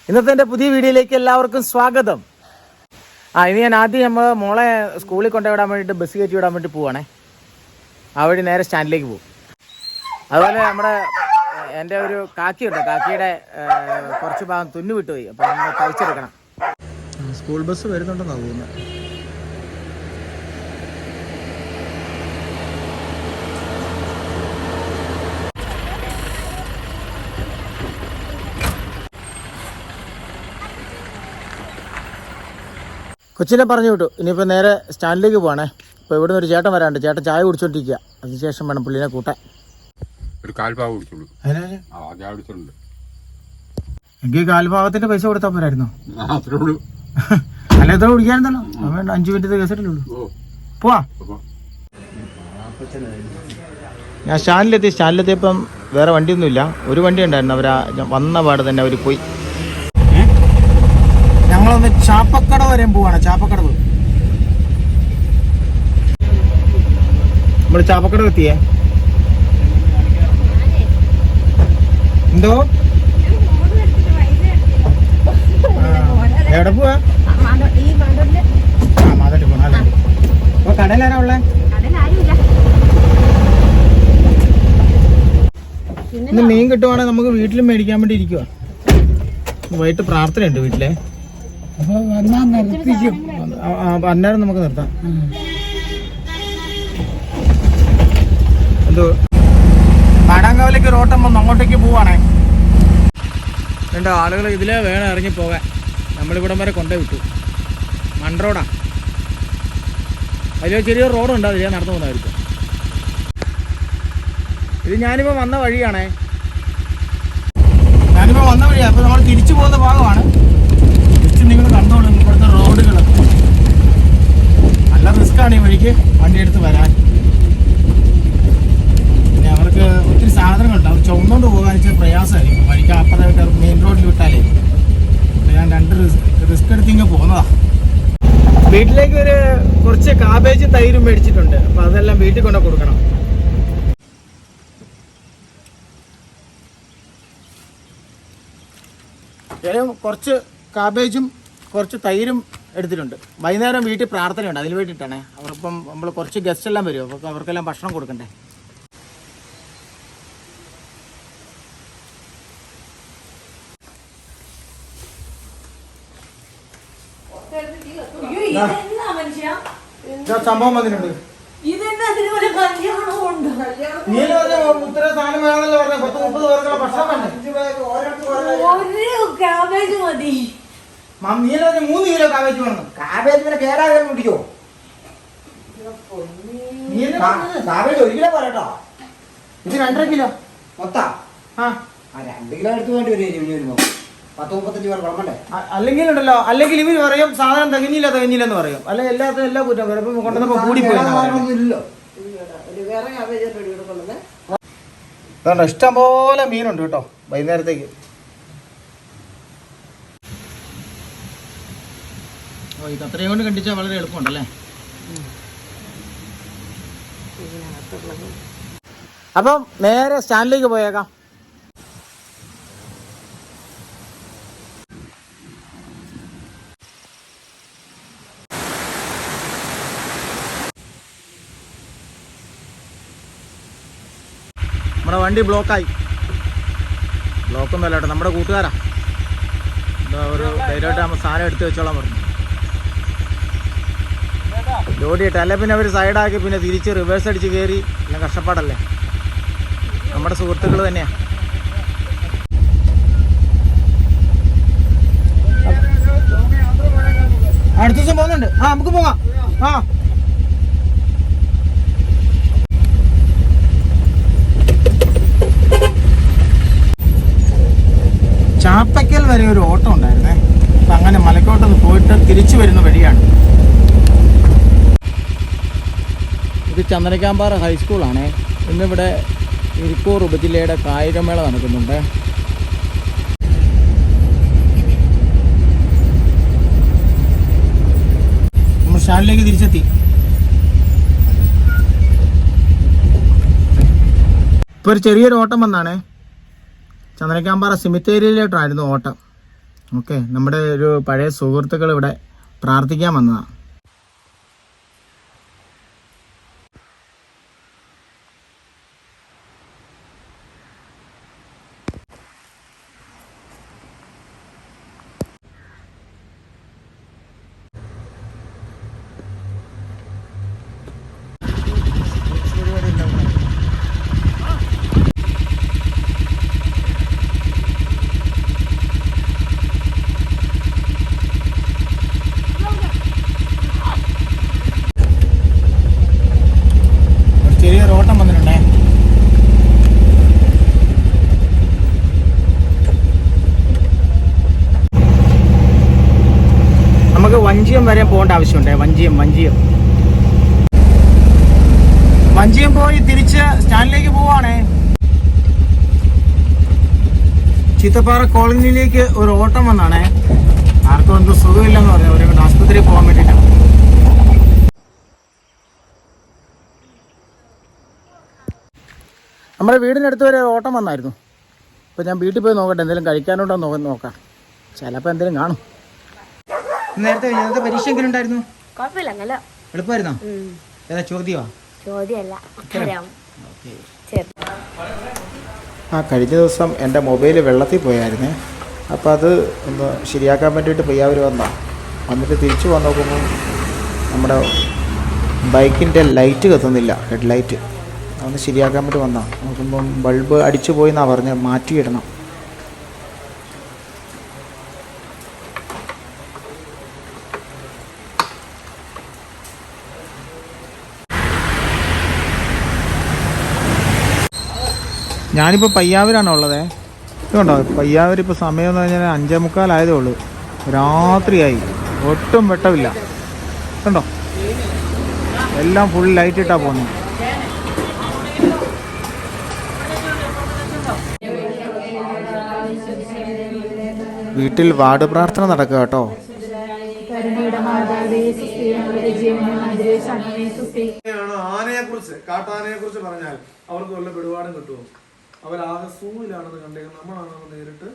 ഇന്നത്തെ എൻ്റെ പുതിയ വീഡിയോയിലേക്ക് എല്ലാവർക്കും സ്വാഗതം. ഇനി ഞാൻ ആദ്യം നമ്മൾ മോളെ സ്കൂളിൽ കൊണ്ടുവിടാൻ വേണ്ടിയിട്ട് ബസ് കയറ്റി വിടാൻ വേണ്ടി പോവുകയാണേ. ആ വഴി നേരെ സ്റ്റാൻഡിലേക്ക് പോകും. അതുപോലെ നമ്മുടെ എൻ്റെ ഒരു കാക്കിയുണ്ട്, കാക്കിയുടെ കുറച്ച് ഭാഗം തുന്നു വിട്ടുപോയി. അപ്പോൾ നമ്മൾ തയ്ച്ചെടുക്കണം. സ്കൂൾ ബസ് വരുന്നുണ്ടെന്നാണ് തോന്നുന്നത്. കൊച്ചിനെ പറഞ്ഞു വിട്ടു. ഇനിയിപ്പോൾ നേരെ സ്റ്റാൻഡിലേക്ക് പോവാണേ. ഇപ്പോൾ ഇവിടെ നിന്ന് ഒരു ചേട്ടൻ വരാണ്ട്. ചേട്ടൻ ചായ കുടിച്ചോണ്ടിരിക്കുക. അതിനുശേഷം വേണം പുള്ളിനെ കൂട്ടാൻ. ഒരു കാൽഭാഗം കുടിച്ചോളൂ. എനിക്ക് കാൽഭാഗത്തിന്റെ പൈസ കൊടുത്താൽ പോരായിരുന്നോ? അല്ല എത്ര കുടിക്കാനുണ്ടല്ലോ. വേണ്ട, 5 മിനിറ്റ് കേസിട്ടുള്ളൂ. പോവാ. ഞാൻ സ്റ്റാൻഡിലെത്തിയപ്പം വേറെ വണ്ടിയൊന്നുമില്ല. ഒരു വണ്ടി ഉണ്ടായിരുന്നു. അവരാ വന്ന പാട് തന്നെ അവർ പോയി. ഞങ്ങളൊന്ന് ചാപ്പക്കട വരെ പോവാണ്. ചാപ്പക്കടവ് നമ്മൾ ചാപ്പക്കടവ് എത്തിയേ. എന്തോ എവിടെ പോവാ? മാതോട്ട് പോണ. അപ്പൊ കടയിലാരാ ഉള്ളേ? ഇന്ന് മീൻ കിട്ടുവാണെങ്കിൽ നമുക്ക് വീട്ടിലും മേടിക്കാൻ വേണ്ടി ഇരിക്കുവാ. വൈകിട്ട് പ്രാർത്ഥന ഉണ്ട് വീട്ടിലെ. അപ്പൊ അന്നേരം നമുക്ക് നിർത്താം. എന്തോ കാടാങ്കാവിലേക്ക് റോട്ടമ്മ അങ്ങോട്ടേക്ക് പോവാണേ. രണ്ട് ആളുകൾ ഇതിലേ വേണം ഇറങ്ങി പോകാൻ. നമ്മളിവിടം വരെ കൊണ്ടേ വിട്ടു. മൺറോഡാ. അതിൽ ചെറിയൊരു റോഡുണ്ട്, അതിലേ നടന്നു പോകുന്നതായിരിക്കും. ഇത് ഞാനിപ്പോൾ വന്ന വഴിയാണേ. അപ്പോൾ നമ്മൾ തിരിച്ചു പോകുന്ന ഭാഗമാണ്. ജസ്റ്റ് നിങ്ങൾ കണ്ടോളൂ ഇവിടുത്തെ റോഡുകൾ. നല്ല റിസ്ക്കാണ് ഈ വഴിക്ക് വണ്ടി എടുത്ത് വരാൻ. പിന്നെ അവർക്ക് ഒത്തിരി സാധനങ്ങളുണ്ട്. അവർ ചുമന്നുകൊണ്ട് പോകാൻ ഇച്ചിരി പ്രയാസമായിരിക്കും. വഴിക്ക് അപ്പുറമായിട്ട് മെയിൻ റോഡിൽ വിട്ടാലേ. ഞാൻ 2 റിസ്ക് എടുത്തിങ്ങ് പോകുന്നതാ. വീട്ടിലേക്ക് കുറച്ച് കാബേജ് തൈരും മേടിച്ചിട്ടുണ്ട്. അപ്പോൾ അതെല്ലാം വീട്ടിൽ കൊണ്ട് കൊടുക്കണം. കുറച്ച് കാബേജും കുറച്ച് തൈരും എടുത്തിട്ടുണ്ട്. വൈകുന്നേരം വീട്ടിൽ പ്രാർത്ഥനയുണ്ട്, അതിന് വേണ്ടിയിട്ടാണ്. അവരിപ്പം നമ്മൾ കുറച്ച് ഗസ്റ്റ് എല്ലാം വരും. അപ്പോൾ അവർക്കെല്ലാം ഭക്ഷണം കൊടുക്കണ്ടേ. സംഭവം വന്നിട്ടുണ്ട്. ഉത്തര സ്ഥാനം വേണമെന്നല്ലേ പറഞ്ഞ 10-30 പേർക്കുള്ള ഭക്ഷണം വേണ്ടേ? 3 കിലോ കാബേജ് വേണം. കാബേജ് പിന്നെ കേടാതെ കുടിക്കോ? Cabbage 1 kilo പോരാട്ടോ. ഇത് 2.5 കിലോ മൊത്തം. 2 കിലോ എടുത്തു വേണ്ടി വരുമ്പോ 10-35 പേർ കുഴപ്പണ്ടേ? അല്ലെങ്കിൽ ഉണ്ടല്ലോ, അല്ലെങ്കിൽ ഇവർ പറയും സാധനം തികഞ്ഞില്ലെന്ന് പറയും. അല്ലെങ്കിൽ എല്ലാത്തിനും എല്ലാ കുറ്റം വരും. കൊണ്ടുവന്നപ്പോ കൂടിപ്പോയി. ഇഷ്ടംപോലെ മീനുണ്ട് കേട്ടോ വൈകുന്നേരത്തേക്ക്. ഇത് അത്രയും കൊണ്ട് കണ്ടിച്ചാൽ വളരെ എളുപ്പമുണ്ടല്ലേ. അപ്പം നേരെ സ്റ്റാൻഡിലേക്ക് പോയേക്കാം. നമ്മുടെ വണ്ടി ബ്ലോക്കായി. ബ്ലോക്കൊന്നുമല്ല കേട്ടോ, നമ്മുടെ കൂട്ടുകാരാ. ഒരു ധൈര്യമായിട്ട് നമ്മൾ സാധനം എടുത്ത് വെച്ചോളാൻ പറഞ്ഞു. ലോഡിയിട്ട് അല്ലെ പിന്നെ അവർ സൈഡാക്കി പിന്നെ തിരിച്ച് റിവേഴ്സ് അടിച്ച് കയറി എല്ലാം കഷ്ടപ്പാടല്ലേ. നമ്മുടെ സുഹൃത്തുക്കൾ തന്നെയാണ്. അടുത്ത ദിവസം പോകുന്നുണ്ട്. നമുക്ക് പോകാം. ചാപ്പയ്ക്കൽ വരെ ഒരു ഓട്ടം ഉണ്ടായിരുന്നേ. അപ്പം അങ്ങനെ മലക്കോട്ടൊന്ന് പോയിട്ട് തിരിച്ചു വരുന്ന വഴിയാണ്. ഇത് ചന്ദനക്കാമ്പാറ ഹൈസ്കൂളാണേ. ഇന്നിവിടെ ഇരിക്കൂർ ഉപജില്ലയുടെ കായികമേള നടക്കുന്നുണ്ട്. നമ്മൾ സ്റ്റാൻഡിലേക്ക് തിരിച്ചെത്തി. ഇപ്പോൾ ഒരു ചെറിയൊരു ഓട്ടം വന്നാണേ. ചന്ദനക്കാമ്പാറ സിമിത്തേരിയിലോട്ടായിരുന്നു ഓട്ടം. ഓക്കെ, നമ്മുടെ ഒരു പഴയ സുഹൃത്തുക്കൾ ഇവിടെ പ്രാർത്ഥിക്കാൻ വന്നതാണ്. ചെറിയൊരു ഓട്ടം വന്നിട്ടുണ്ടേ. നമുക്ക് വഞ്ചിയം വരെ പോകേണ്ട ആവശ്യമുണ്ട്. വഞ്ചിയം പോയി തിരിച്ച് സ്റ്റാൻഡിലേക്ക് പോവാണേ. ചീത്തപ്പാറ കോളനിയിലേക്ക് ഒരു ഓട്ടം വന്നാണേ. ആർക്കും എന്തോ സുഖമില്ലെന്ന് പറഞ്ഞു, അവരെ കൊണ്ട് ആശുപത്രിയിൽ പോകാൻ വേണ്ടിയിട്ടാണ്. നമ്മുടെ വീടിനടുത്ത് വരെ ഓട്ടം വന്നായിരുന്നു. അപ്പോൾ ഞാൻ വീട്ടിൽ പോയി നോക്കട്ടെ, എന്തെങ്കിലും കഴിക്കാനുണ്ടോ നോക്കാം. ചിലപ്പോൾ എന്തെങ്കിലും കാണും. നേരത്തെ പരീക്ഷ എങ്കിലും ഉണ്ടായിരുന്നു? കുഴപ്പമില്ല, നല്ല എളുപ്പമായിരുന്നോ? ഏതാ ചോദ്യമാ? ചോദ്യമല്ല. കഴിഞ്ഞ ദിവസം എൻ്റെ മൊബൈൽ വെള്ളത്തിൽ പോയായിരുന്നേ. അപ്പോൾ അത് ഒന്ന് ശരിയാക്കാൻ വേണ്ടിയിട്ട് പയ്യാവർ വന്നിട്ട് തിരിച്ചു പോകാൻ നോക്കുമ്പോൾ നമ്മുടെ ബൈക്കിൻ്റെ ലൈറ്റ് കത്തുന്നില്ല, ഹെഡ്ലൈറ്റ്. അതൊന്ന് ശരിയാക്കാൻ വേണ്ടി നോക്കുമ്പം ബൾബ് അടിച്ചു പോയി എന്നാണ് പറഞ്ഞത്, മാറ്റിയിടണം. ഞാനിപ്പോൾ പയ്യാവൂരാണ് ഉള്ളത്. ഇതുകൊണ്ടോ പയ്യാവൂരിപ്പോൾ സമയം എന്ന് പറഞ്ഞാൽ 5:45 ആയതേ ഉള്ളൂ. രാത്രിയായി, ഒട്ടും വെട്ടമില്ല. കണ്ടോ, എല്ലാം ഫുൾ ലൈറ്റ് ഇട്ടാണ് പോകുന്നത്. വീട്ടിൽ വാർഡ് പ്രാർത്ഥന നടക്കുക കേട്ടോ. ആനയെ കുറിച്ച്, കാട്ടാനയെ കുറിച്ച് പറഞ്ഞാൽ അവർക്ക് വല്ല പിടിപാടും കിട്ടുമോ? അവരാകെ സൂവിലാണെന്ന് കണ്ടേക്കുന്നത്, നമ്മളാണെന്ന് നേരിട്ട്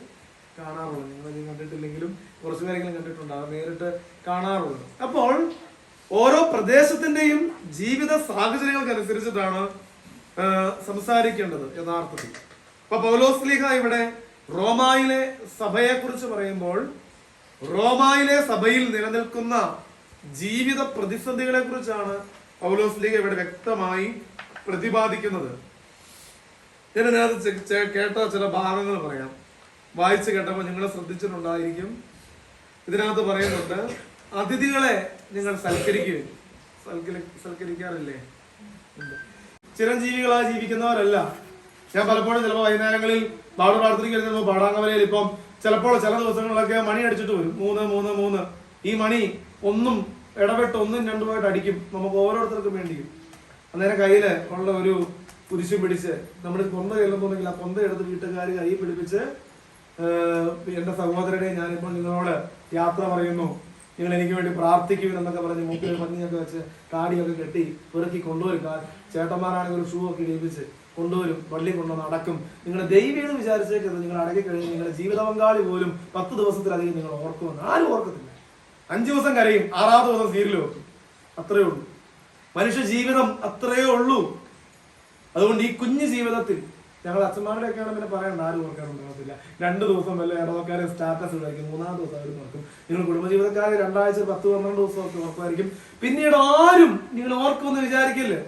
കാണാറുള്ളത്. നിങ്ങളിത് കണ്ടിട്ടില്ലെങ്കിലും കുറച്ചു പേരെങ്കിലും കണ്ടിട്ടുണ്ടാകും, നേരിട്ട് കാണാറുള്ളത്. അപ്പോൾ ഓരോ പ്രദേശത്തിന്റെയും ജീവിത സാഹചര്യങ്ങൾക്കനുസരിച്ചിട്ടാണ് സംസാരിക്കേണ്ടത് യഥാർത്ഥത്തിൽ. അപ്പൊ പൗലോസ്ലീഹ ഇവിടെ റോമായിലെ സഭയെ കുറിച്ച് പറയുമ്പോൾ റോമായിലെ സഭയിൽ നിലനിൽക്കുന്ന ജീവിത പ്രതിസന്ധികളെ കുറിച്ചാണ് പൗലോസ്ലീഹ ഇവിടെ വ്യക്തമായി പ്രതിപാദിക്കുന്നത്. ഞാൻ ഇതിനകത്ത് കേട്ട ചില ഭാഗങ്ങൾ പറയാം. വായിച്ചു കേട്ടപ്പോൾ നിങ്ങൾ ശ്രദ്ധിച്ചിട്ടുണ്ടായിരിക്കും. ഇതിനകത്ത് പറയുന്നുണ്ട്, അതിഥികളെ നിങ്ങൾ സൽക്കരിക്കാറില്ലേ? ചിരഞ്ജീവികളായി ജീവിക്കുന്നവരല്ല. ഞാൻ പലപ്പോഴും ചിലപ്പോൾ വൈകുന്നേരങ്ങളിൽ ബാബു പ്രാർത്ഥനയ്ക്ക് എഴുതുമ്പോൾ പാടാങ്കവലയിൽ ഇപ്പം ചിലപ്പോൾ ചില ദിവസങ്ങളിലൊക്കെ മണി അടിച്ചിട്ട് വരും, 3 ഈ മണി ഒന്നും ഇടപെട്ട് 1, 2 അടിക്കും, നമുക്ക് ഓരോരുത്തർക്കും വേണ്ടിയും. അന്നേരം കയ്യില് ഉള്ള ഒരു കുരിശും പിടിച്ച് നമ്മൾ കൊന്ത ചെല്ലുന്നുണ്ടെങ്കിൽ ആ കൊന്ത എടുത്ത് വീട്ടുകാർ കൈ പിടിപ്പിച്ച്, എന്റെ സഹോദരനെ ഞാനിപ്പോൾ നിങ്ങളോട് യാത്ര പറയുന്നു, നിങ്ങൾ എനിക്ക് വേണ്ടി പ്രാർത്ഥിക്കുമെന്നൊക്കെ പറഞ്ഞ് മൂക്കിൽ മഞ്ഞൊക്കെ വെച്ച് കാടിയൊക്കെ കെട്ടി പെറുക്കി കൊണ്ടുവരും. ചേട്ടന്മാരാണെങ്കിൽ ഒരു ഷൂ ഒക്കെ ഇടിപ്പിച്ച് കൊണ്ടുവരും, പള്ളി കൊണ്ടുവന്ന് അടക്കും. നിങ്ങളുടെ ദൈവീന്ന് വിചാരിച്ചേക്കത് നിങ്ങൾ അടക്കി കഴിഞ്ഞ് നിങ്ങളുടെ ജീവിത പങ്കാളി പോലും 10 ദിവസത്തിലധികം നിങ്ങൾ ഓർക്കുമെന്ന് ആരും ഓർക്കത്തില്ല. 5 ദിവസം കരയും, 6ാമത്തെ ദിവസം സീരിയൽ വെക്കും. അത്രയേ ഉള്ളൂ മനുഷ്യ ജീവിതം, അത്രയേ ഉള്ളൂ. അതുകൊണ്ട് ഈ കുഞ്ഞു ജീവിതത്തിൽ ഞങ്ങൾ അച്ഛന്മാരുടെയൊക്കെയാണ് പിന്നെ പറയണ്ട, ആരും ഓർക്കാനുണ്ടാകത്തില്ല. 2 ദിവസം വല്ല ഇടവക്കാരെ സ്റ്റാറ്റസ് ഇടായിരിക്കും, 3-ാം ദിവസം അവർ ഓർക്കും. നിങ്ങൾ കുടുംബജീവിതക്കാരെ 2 ആഴ്ച 10-12 ദിവസം ഓർക്കുമായിരിക്കും. പിന്നീട് ആരും നിങ്ങൾ ഓർക്കുമെന്ന് വിചാരിക്കില്ലേ.